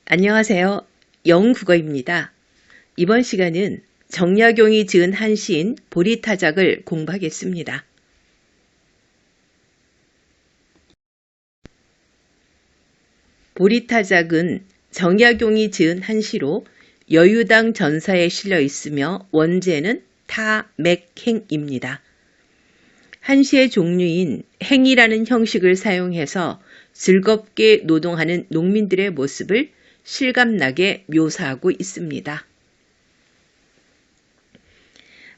안녕하세요. 영국어입니다. 이번 시간은 정약용이 지은 한시인 보리타작을 공부하겠습니다. 보리타작은 정약용이 지은 한시로 여유당 전사에 실려 있으며 원제는 타맥행입니다. 한시의 종류인 행이라는 형식을 사용해서 즐겁게 노동하는 농민들의 모습을 실감나게 묘사하고 있습니다.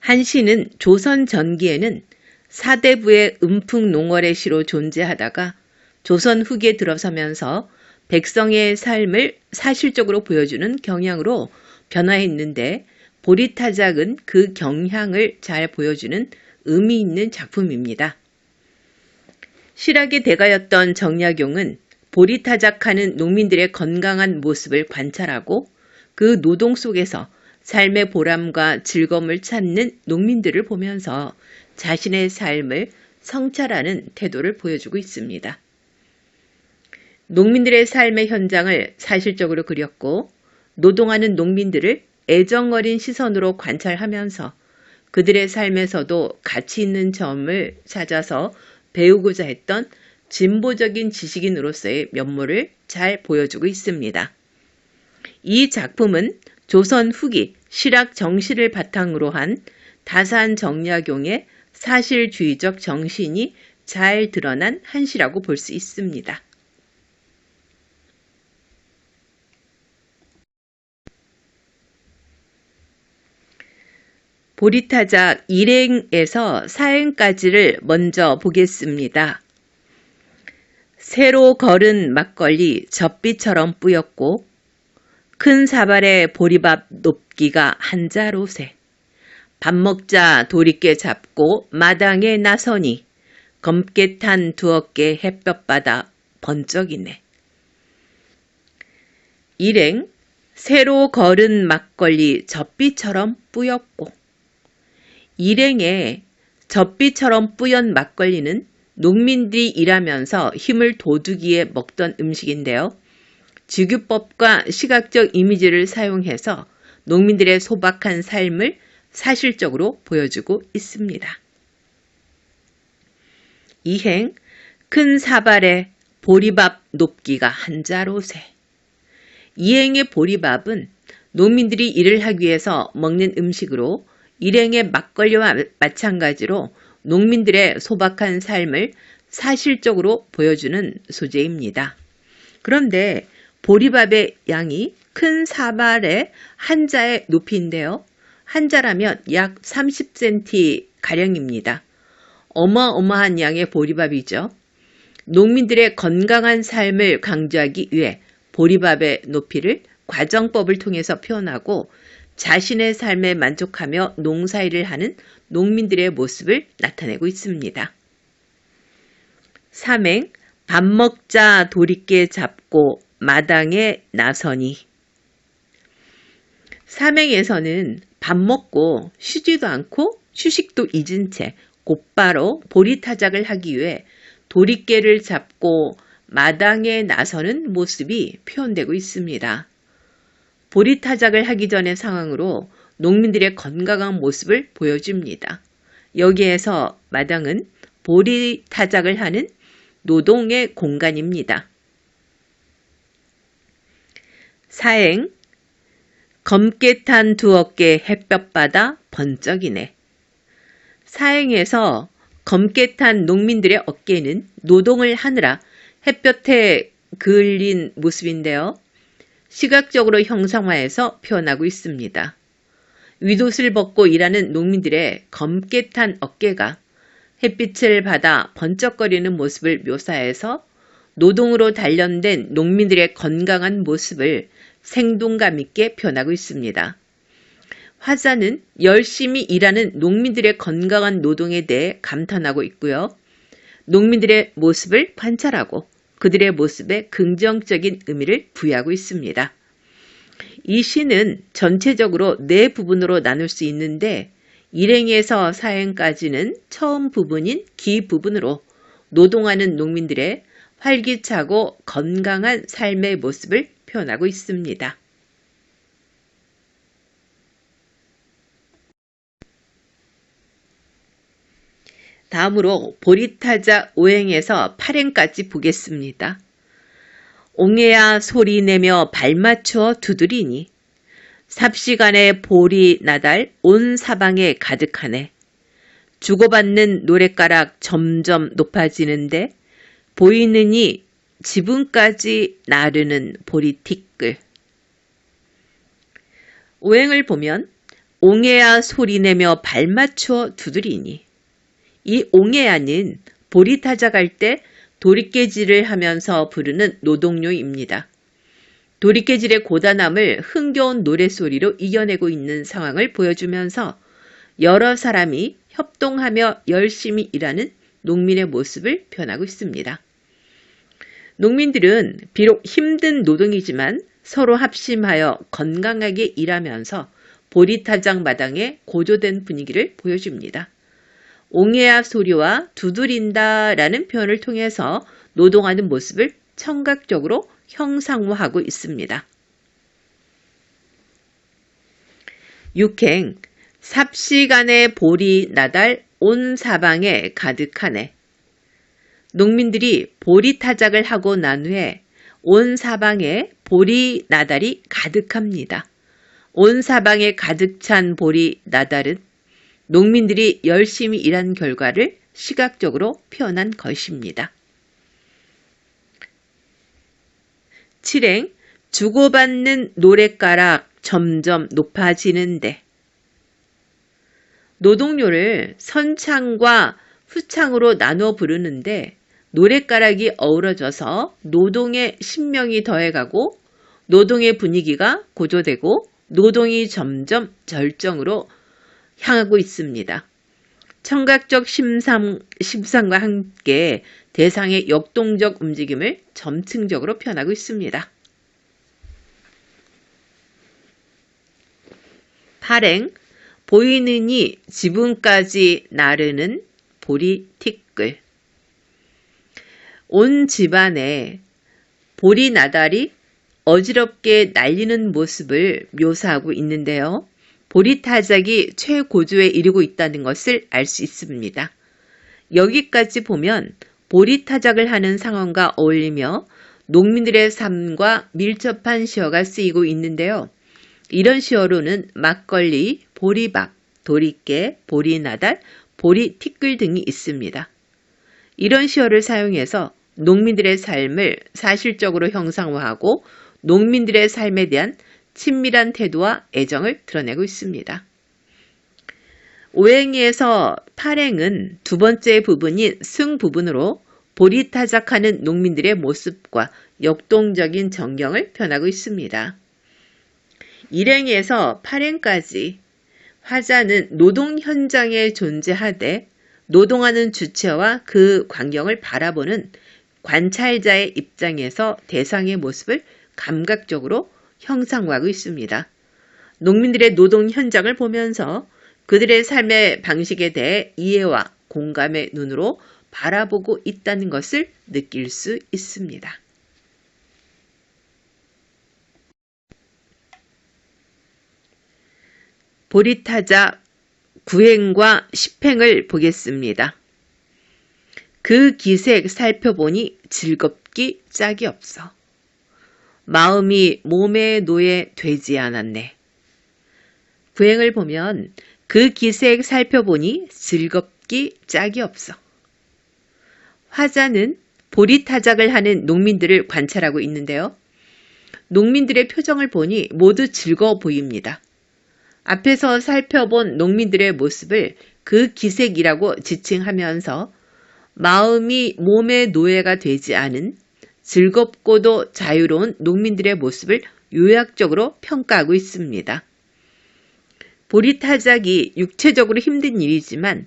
한시는 조선 전기에는 사대부의 음풍농월의 시로 존재하다가 조선 후기에 들어서면서 백성의 삶을 사실적으로 보여주는 경향으로 변화했는데 보리타작은 그 경향을 잘 보여주는 의미 있는 작품입니다. 실학의 대가였던 정약용은 보리타작하는 농민들의 건강한 모습을 관찰하고 그 노동 속에서 삶의 보람과 즐거움을 찾는 농민들을 보면서 자신의 삶을 성찰하는 태도를 보여주고 있습니다. 농민들의 삶의 현장을 사실적으로 그렸고 노동하는 농민들을 애정어린 시선으로 관찰하면서 그들의 삶에서도 가치 있는 점을 찾아서 배우고자 했던 진보적인 지식인으로서의 면모를 잘 보여주고 있습니다. 이 작품은 조선 후기 실학 정시를 바탕으로 한 다산 정약용의 사실주의적 정신이 잘 드러난 한시라고 볼 수 있습니다. 보리타작 1행에서 4행까지를 먼저 보겠습니다. 새로 걸은 막걸리 젖비처럼 뿌였고 큰 사발에 보리밥 높기가 한자로세. 밥 먹자 도리깨 잡고 마당에 나서니 검게 탄 두어깨 햇볕바다 번쩍이네. 1행 새로 걸은 막걸리 젖비처럼 뿌였고 1행에 젖비처럼 뿌연 막걸리는 농민들이 일하면서 힘을 돋우기에 먹던 음식인데요. 직유법과 시각적 이미지를 사용해서 농민들의 소박한 삶을 사실적으로 보여주고 있습니다. 2행 큰 사발에 보리밥 높기가 한자로세. 2행의 보리밥은 농민들이 일을 하기 위해서 먹는 음식으로 1행의 막걸리와 마찬가지로 농민들의 소박한 삶을 사실적으로 보여주는 소재입니다. 그런데 보리밥의 양이 큰 사발의 한자의 높이인데요. 한자라면 약 30cm 가량입니다. 어마어마한 양의 보리밥이죠. 농민들의 건강한 삶을 강조하기 위해 보리밥의 높이를 과정법을 통해서 표현하고 자신의 삶에 만족하며 농사일을 하는 농민들의 모습을 나타내고 있습니다. 3행 밥 먹자 도리깨 잡고 마당에 나서니. 3행에서는 밥 먹고 쉬지도 않고 휴식도 잊은 채 곧바로 보리타작을 하기 위해 도리깨를 잡고 마당에 나서는 모습이 표현되고 있습니다. 보리타작을 하기 전의 상황으로 농민들의 건강한 모습을 보여줍니다. 여기에서 마당은 보리타작을 하는 노동의 공간입니다. 4행 검게 탄 두 어깨 햇볕바다 번쩍이네. 4행에서 검게 탄 농민들의 어깨는 노동을 하느라 햇볕에 그을린 모습인데요. 시각적으로 형상화해서 표현하고 있습니다. 윗옷을 벗고 일하는 농민들의 검게 탄 어깨가 햇빛을 받아 번쩍거리는 모습을 묘사해서 노동으로 단련된 농민들의 건강한 모습을 생동감 있게 표현하고 있습니다. 화자는 열심히 일하는 농민들의 건강한 노동에 대해 감탄하고 있고요. 농민들의 모습을 관찰하고 그들의 모습에 긍정적인 의미를 부여하고 있습니다. 이 시는 전체적으로 4부분으로 나눌 수 있는데 1행에서 4행까지는 처음 부분인 기 부분으로 노동하는 농민들의 활기차고 건강한 삶의 모습을 표현하고 있습니다. 다음으로 보리타자 5행에서 8행까지 보겠습니다. 옹해야 소리내며 발맞추어 두드리니 삽시간에 볼이 나달 온 사방에 가득하네. 주고받는 노랫가락 점점 높아지는데 보이느니 지붕까지 나르는 보리티끌. 오행을 보면 옹해야 소리내며 발맞추어 두드리니, 이 옹해야는 보리타자 갈 때 도리깨질을 하면서 부르는 노동요입니다. 도리깨질의 고단함을 흥겨운 노랫소리로 이겨내고 있는 상황을 보여주면서 여러 사람이 협동하며 열심히 일하는 농민의 모습을 표현하고 있습니다. 농민들은 비록 힘든 노동이지만 서로 합심하여 건강하게 일하면서 보리타작 마당에 고조된 분위기를 보여줍니다. 옹해야 소리와 두드린다 라는 표현을 통해서 노동하는 모습을 청각적으로 형상화하고 있습니다. 6행, 삽시간에 볼이 나달 온 사방에 가득하네. 농민들이 보리타작을 하고 난 후에 온 사방에 보리 나달이 가득합니다. 온 사방에 가득 찬 보리 나달은 농민들이 열심히 일한 결과를 시각적으로 표현한 것입니다. 7행, 주고받는 노랫가락 점점 높아지는데, 노동요를 선창과 후창으로 나누어 부르는데 노랫가락이 어우러져서 노동의 신명이 더해가고 노동의 분위기가 고조되고 노동이 점점 절정으로 향하고 있습니다. 청각적 심상과 함께 대상의 역동적 움직임을 점층적으로 표현하고 있습니다. 8행, 보이느니 지붕까지 나르는 보리티끌. 온 집안에 보리 나달이 어지럽게 날리는 모습을 묘사하고 있는데요. 보리타작이 최고조에 이르고 있다는 것을 알 수 있습니다. 여기까지 보면 보리타작을 하는 상황과 어울리며 농민들의 삶과 밀접한 시어가 쓰이고 있는데요. 이런 시어로는 막걸리, 보리밥, 도리깨, 보리나달, 보리티끌 등이 있습니다. 이런 시어를 사용해서 농민들의 삶을 사실적으로 형상화하고 농민들의 삶에 대한 친밀한 태도와 애정을 드러내고 있습니다. 5행에서 8행은 두 번째 부분인 승 부분으로 보리타작하는 농민들의 모습과 역동적인 전경을 표현하고 있습니다. 1행에서 8행까지 화자는 노동 현장에 존재하되 노동하는 주체와 그 광경을 바라보는 관찰자의 입장에서 대상의 모습을 감각적으로 형상화하고 있습니다. 농민들의 노동 현장을 보면서 그들의 삶의 방식에 대해 이해와 공감의 눈으로 바라보고 있다는 것을 느낄 수 있습니다. 보리타작 9행과 10행을 보겠습니다. 그 기색 살펴보니 즐겁기 짝이 없어. 마음이 몸에 노예 되지 않았네. 9행을 보면 그 기색 살펴보니 즐겁기 짝이 없어. 화자는 보리타작을 하는 농민들을 관찰하고 있는데요. 농민들의 표정을 보니 모두 즐거워 보입니다. 앞에서 살펴본 농민들의 모습을 그 기색이라고 지칭하면서 마음이 몸의 노예가 되지 않은 즐겁고도 자유로운 농민들의 모습을 요약적으로 평가하고 있습니다. 보리타작이 육체적으로 힘든 일이지만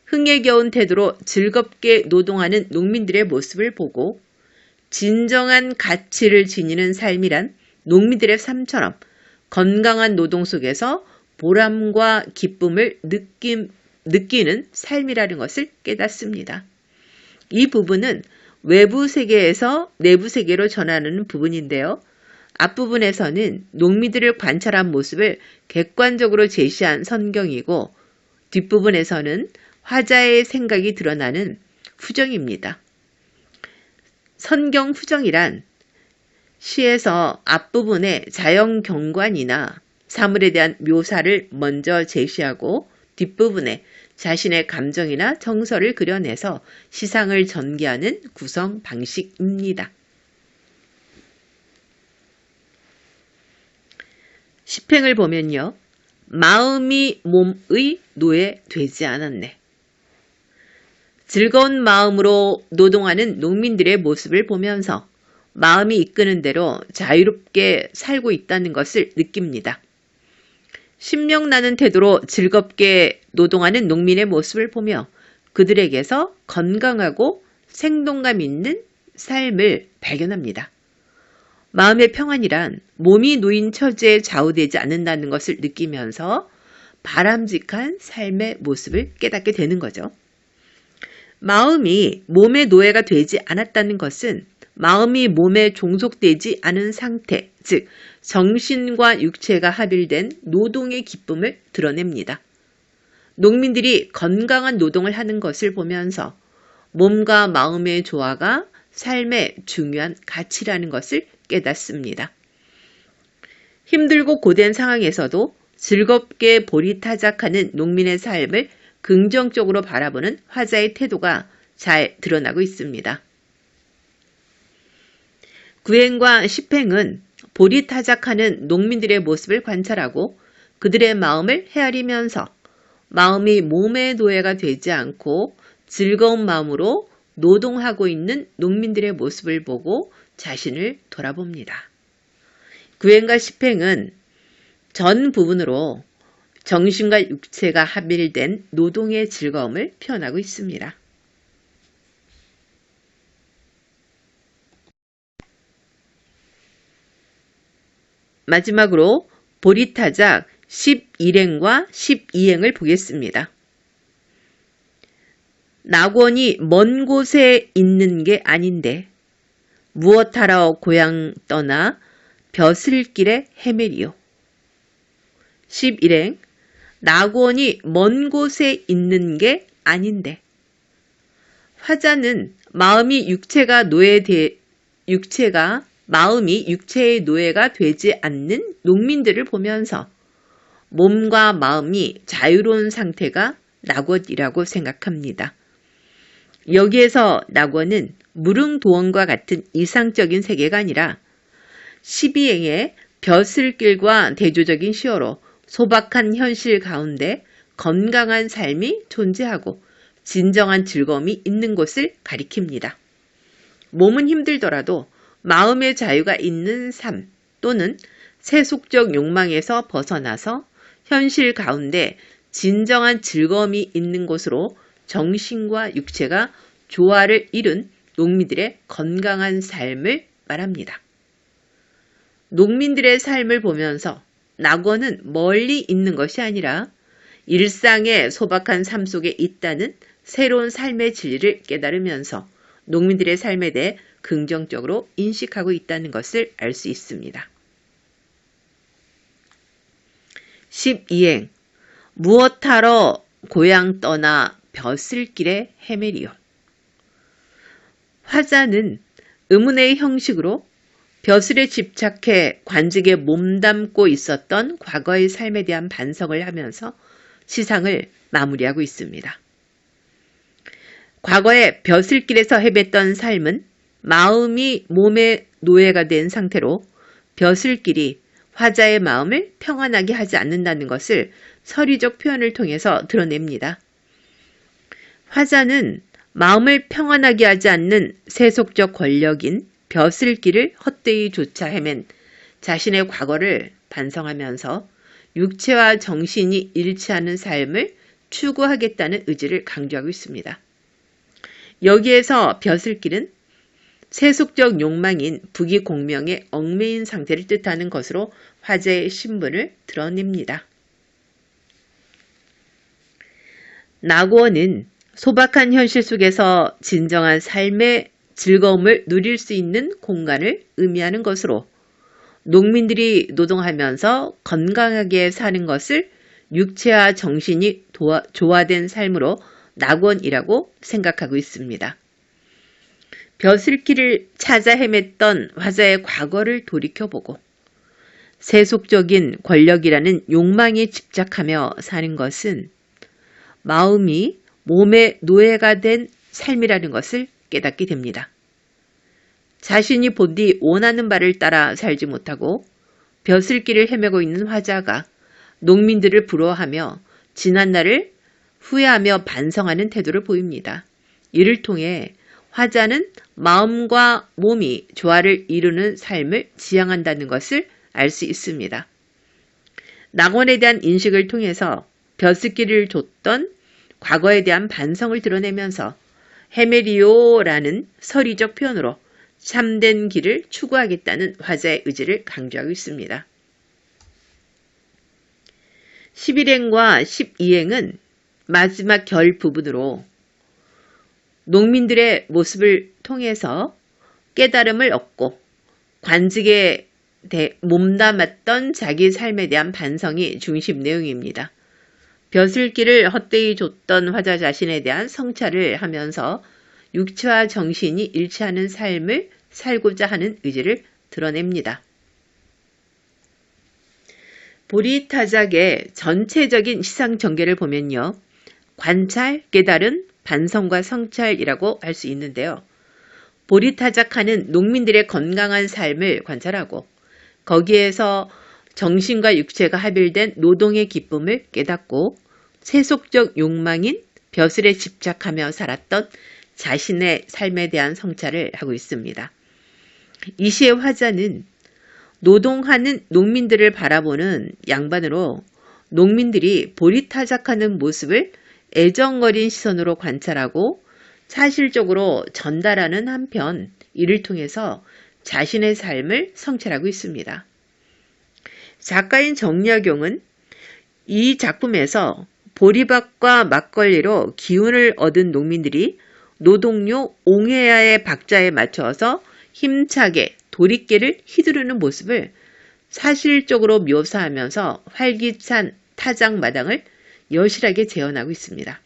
흥에 겨운 태도로 즐겁게 노동하는 농민들의 모습을 보고 진정한 가치를 지니는 삶이란 농민들의 삶처럼 건강한 노동 속에서 보람과 기쁨을 느끼는 삶이라는 것을 깨닫습니다. 이 부분은 외부 세계에서 내부 세계로 전하는 부분인데요. 앞부분에서는 농민들을 관찰한 모습을 객관적으로 제시한 선경이고 뒷부분에서는 화자의 생각이 드러나는 후정입니다. 선경 후정이란 시에서 앞부분에 자연 경관이나 사물에 대한 묘사를 먼저 제시하고 뒷부분에 자신의 감정이나 정서를 그려내서 시상을 전개하는 구성 방식입니다. 시팽을 보면요. 마음이 몸의 노예 되지 않았네. 즐거운 마음으로 노동하는 농민들의 모습을 보면서 마음이 이끄는 대로 자유롭게 살고 있다는 것을 느낍니다. 신명나는 태도로 즐겁게 노동하는 농민의 모습을 보며 그들에게서 건강하고 생동감 있는 삶을 발견합니다. 마음의 평안이란 몸이 놓인 처지에 좌우되지 않는다는 것을 느끼면서 바람직한 삶의 모습을 깨닫게 되는 거죠. 마음이 몸의 노예가 되지 않았다는 것은 마음이 몸에 종속되지 않은 상태, 즉 정신과 육체가 합일된 노동의 기쁨을 드러냅니다. 농민들이 건강한 노동을 하는 것을 보면서 몸과 마음의 조화가 삶의 중요한 가치라는 것을 깨닫습니다. 힘들고 고된 상황에서도 즐겁게 보리타작하는 농민의 삶을 긍정적으로 바라보는 화자의 태도가 잘 드러나고 있습니다. 구행과 시팽은 보리타작하는 농민들의 모습을 관찰하고 그들의 마음을 헤아리면서 마음이 몸의 노예가 되지 않고 즐거운 마음으로 노동하고 있는 농민들의 모습을 보고 자신을 돌아봅니다. 구행과 시팽은 전 부분으로 정신과 육체가 합일된 노동의 즐거움을 표현하고 있습니다. 마지막으로 보리타작 11행과 12행을 보겠습니다. 낙원이 먼 곳에 있는 게 아닌데 무엇하러 고향 떠나 벼슬길에 헤매리요. 11행 낙원이 먼 곳에 있는 게 아닌데 화자는 마음이 육체의 노예가 되지 않는 농민들을 보면서 몸과 마음이 자유로운 상태가 낙원이라고 생각합니다. 여기에서 낙원은 무릉도원과 같은 이상적인 세계가 아니라 12행의 벼슬길과 대조적인 시어로 소박한 현실 가운데 건강한 삶이 존재하고 진정한 즐거움이 있는 곳을 가리킵니다. 몸은 힘들더라도 마음의 자유가 있는 삶 또는 세속적 욕망에서 벗어나서 현실 가운데 진정한 즐거움이 있는 곳으로 정신과 육체가 조화를 이룬 농민들의 건강한 삶을 말합니다. 농민들의 삶을 보면서 낙원은 멀리 있는 것이 아니라 일상의 소박한 삶 속에 있다는 새로운 삶의 진리를 깨달으면서 농민들의 삶에 대해 긍정적으로 인식하고 있다는 것을 알 수 있습니다. 12행 무엇하러 고향 떠나 벼슬길에 헤매리요. 화자는 의문의 형식으로 벼슬에 집착해 관직에 몸담고 있었던 과거의 삶에 대한 반성을 하면서 시상을 마무리하고 있습니다. 과거에 벼슬길에서 헤맸던 삶은 마음이 몸의 노예가 된 상태로 벼슬길이 화자의 마음을 평안하게 하지 않는다는 것을 서리적 표현을 통해서 드러냅니다. 화자는 마음을 평안하게 하지 않는 세속적 권력인 벼슬길을 헛되이 쫓아 헤맨 자신의 과거를 반성하면서 육체와 정신이 일치하는 삶을 추구하겠다는 의지를 강조하고 있습니다. 여기에서 벼슬길은 세속적 욕망인 부귀공명에 얽매인 상태를 뜻하는 것으로 화제의 신분을 드러냅니다. 낙원은 소박한 현실 속에서 진정한 삶의 즐거움을 누릴 수 있는 공간을 의미하는 것으로 농민들이 노동하면서 건강하게 사는 것을 육체와 정신이 조화된 삶으로 낙원이라고 생각하고 있습니다. 벼슬길을 찾아 헤맸던 화자의 과거를 돌이켜보고 세속적인 권력이라는 욕망에 집착하며 사는 것은 마음이 몸의 노예가 된 삶이라는 것을 깨닫게 됩니다. 자신이 본디 원하는 바를 따라 살지 못하고 벼슬길을 헤매고 있는 화자가 농민들을 부러워하며 지난날을 후회하며 반성하는 태도를 보입니다. 이를 통해 화자는 마음과 몸이 조화를 이루는 삶을 지향한다는 것을 알 수 있습니다. 낙원에 대한 인식을 통해서 벼슬길을 줬던 과거에 대한 반성을 드러내면서 헤메리오라는 서리적 표현으로 참된 길을 추구하겠다는 화자의 의지를 강조하고 있습니다. 11행과 12행은 마지막 결 부분으로 농민들의 모습을 통해서 깨달음을 얻고 관직에 몸담았던 자기 삶에 대한 반성이 중심 내용입니다. 벼슬길을 헛되이 줬던 화자 자신에 대한 성찰을 하면서 육체와 정신이 일치하는 삶을 살고자 하는 의지를 드러냅니다. 보리타작의 전체적인 시상 전개를 보면요. 관찰, 깨달음, 반성과 성찰이라고 할 수 있는데요. 보리타작하는 농민들의 건강한 삶을 관찰하고 거기에서 정신과 육체가 합일된 노동의 기쁨을 깨닫고 세속적 욕망인 벼슬에 집착하며 살았던 자신의 삶에 대한 성찰을 하고 있습니다. 이 시의 화자는 노동하는 농민들을 바라보는 양반으로 농민들이 보리타작하는 모습을 애정어린 시선으로 관찰하고 사실적으로 전달하는 한편 이를 통해서 자신의 삶을 성찰하고 있습니다. 작가인 정약용은 이 작품에서 보리밥과 막걸리로 기운을 얻은 농민들이 노동요 옹해야의 박자에 맞춰서 힘차게 도리깨를 휘두르는 모습을 사실적으로 묘사하면서 활기찬 타작마당을 여실하게 재현하고 있습니다.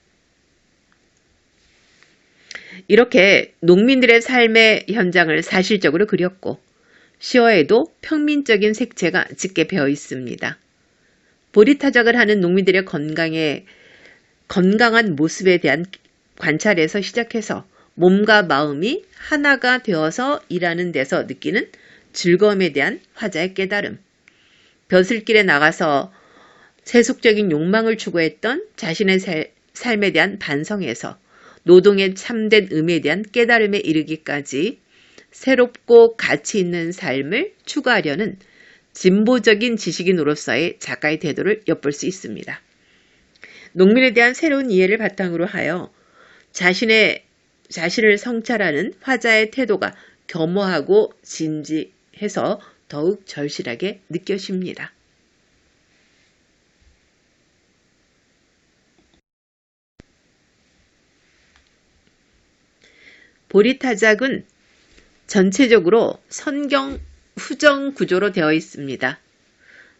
이렇게 농민들의 삶의 현장을 사실적으로 그렸고 시어에도 평민적인 색채가 짙게 배어 있습니다. 보리타작을 하는 농민들의 건강한 모습에 대한 관찰에서 시작해서 몸과 마음이 하나가 되어서 일하는 데서 느끼는 즐거움에 대한 화자의 깨달음, 벼슬길에 나가서 세속적인 욕망을 추구했던 자신의 삶에 대한 반성에서 노동의 참된 의미에 대한 깨달음에 이르기까지 새롭고 가치 있는 삶을 추구하려는 진보적인 지식인으로서의 작가의 태도를 엿볼 수 있습니다. 농민에 대한 새로운 이해를 바탕으로 하여 자신을 성찰하는 화자의 태도가 겸허하고 진지해서 더욱 절실하게 느껴집니다. 보리타작은 전체적으로 선경 후정 구조로 되어 있습니다.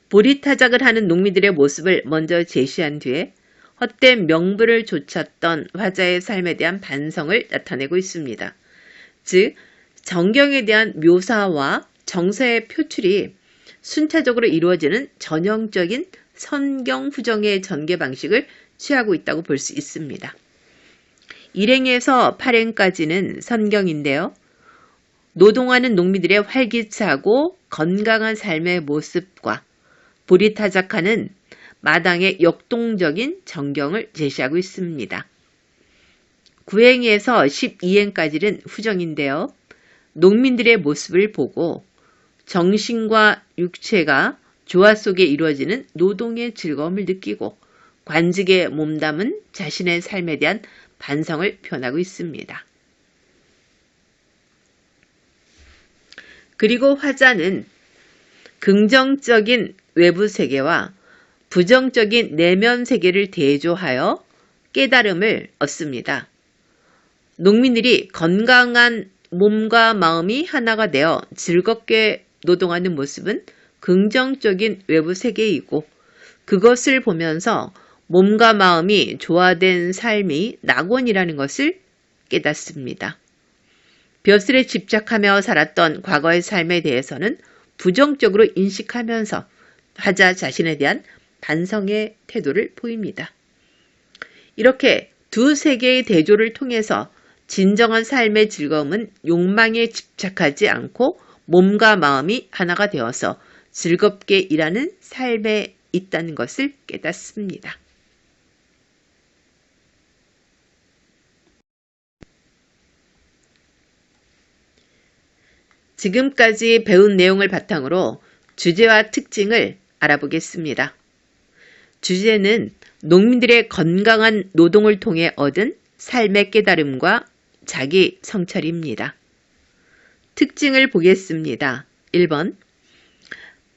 보리타작을 하는 농민들의 모습을 먼저 제시한 뒤에 헛된 명분을 좇았던 화자의 삶에 대한 반성을 나타내고 있습니다. 즉, 정경에 대한 묘사와 정서의 표출이 순차적으로 이루어지는 전형적인 선경후정의 전개 방식을 취하고 있다고 볼 수 있습니다. 1행에서 8행까지는 선경인데요. 노동하는 농민들의 활기차고 건강한 삶의 모습과 보리타작하는 마당의 역동적인 전경을 제시하고 있습니다. 9행에서 12행까지는 후정인데요. 농민들의 모습을 보고 정신과 육체가 조화 속에 이루어지는 노동의 즐거움을 느끼고 관직에 몸담은 자신의 삶에 대한 반성을 표현하고 있습니다. 그리고 화자는 긍정적인 외부 세계와 부정적인 내면 세계를 대조하여 깨달음을 얻습니다. 농민들이 건강한 몸과 마음이 하나가 되어 즐겁게 노동하는 모습은 긍정적인 외부 세계이고 그것을 보면서 몸과 마음이 조화된 삶이 낙원이라는 것을 깨닫습니다. 벼슬에 집착하며 살았던 과거의 삶에 대해서는 부정적으로 인식하면서 화자 자신에 대한 반성의 태도를 보입니다. 이렇게 두 세계의 대조를 통해서 진정한 삶의 즐거움은 욕망에 집착하지 않고 몸과 마음이 하나가 되어서 즐겁게 일하는 삶에 있다는 것을 깨닫습니다. 지금까지 배운 내용을 바탕으로 주제와 특징을 알아보겠습니다. 주제는 농민들의 건강한 노동을 통해 얻은 삶의 깨달음과 자기 성찰입니다. 특징을 보겠습니다. 1번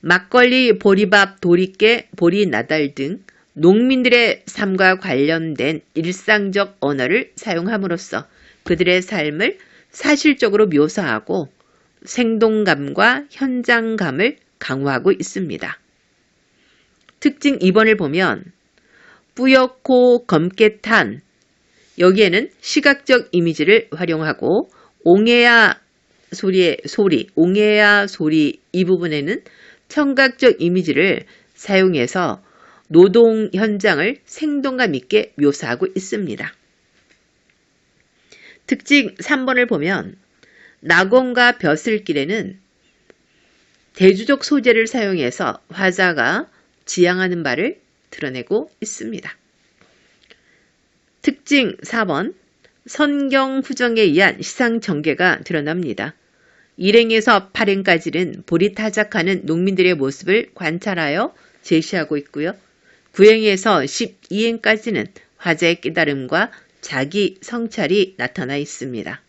막걸리, 보리밥, 도리깨, 보리나달 등 농민들의 삶과 관련된 일상적 언어를 사용함으로써 그들의 삶을 사실적으로 묘사하고 생동감과 현장감을 강화하고 있습니다. 특징 2번을 보면 뿌옇고 검게 탄 여기에는 시각적 이미지를 활용하고 옹해야 소리, 옹해야 소리 이 부분에는 청각적 이미지를 사용해서 노동 현장을 생동감 있게 묘사하고 있습니다. 특징 3번을 보면 낙원과 벼슬길에는 대주적 소재를 사용해서 화자가 지향하는 바를 드러내고 있습니다. 특징 4번 선경 후정에 의한 시상 전개가 드러납니다. 1행에서 8행까지는 보리타작하는 농민들의 모습을 관찰하여 제시하고 있고요. 9행에서 12행까지는 화자의 깨달음과 자기 성찰이 나타나 있습니다.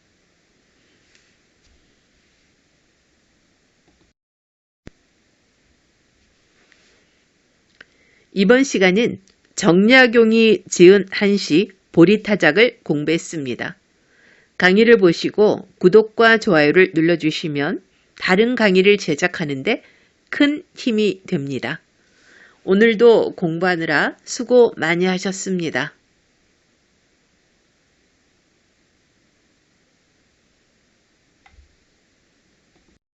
이번 시간은 정약용이 지은 한시 보리타작을 공부했습니다. 강의를 보시고 구독과 좋아요를 눌러주시면 다른 강의를 제작하는데 큰 힘이 됩니다. 오늘도 공부하느라 수고 많이 하셨습니다.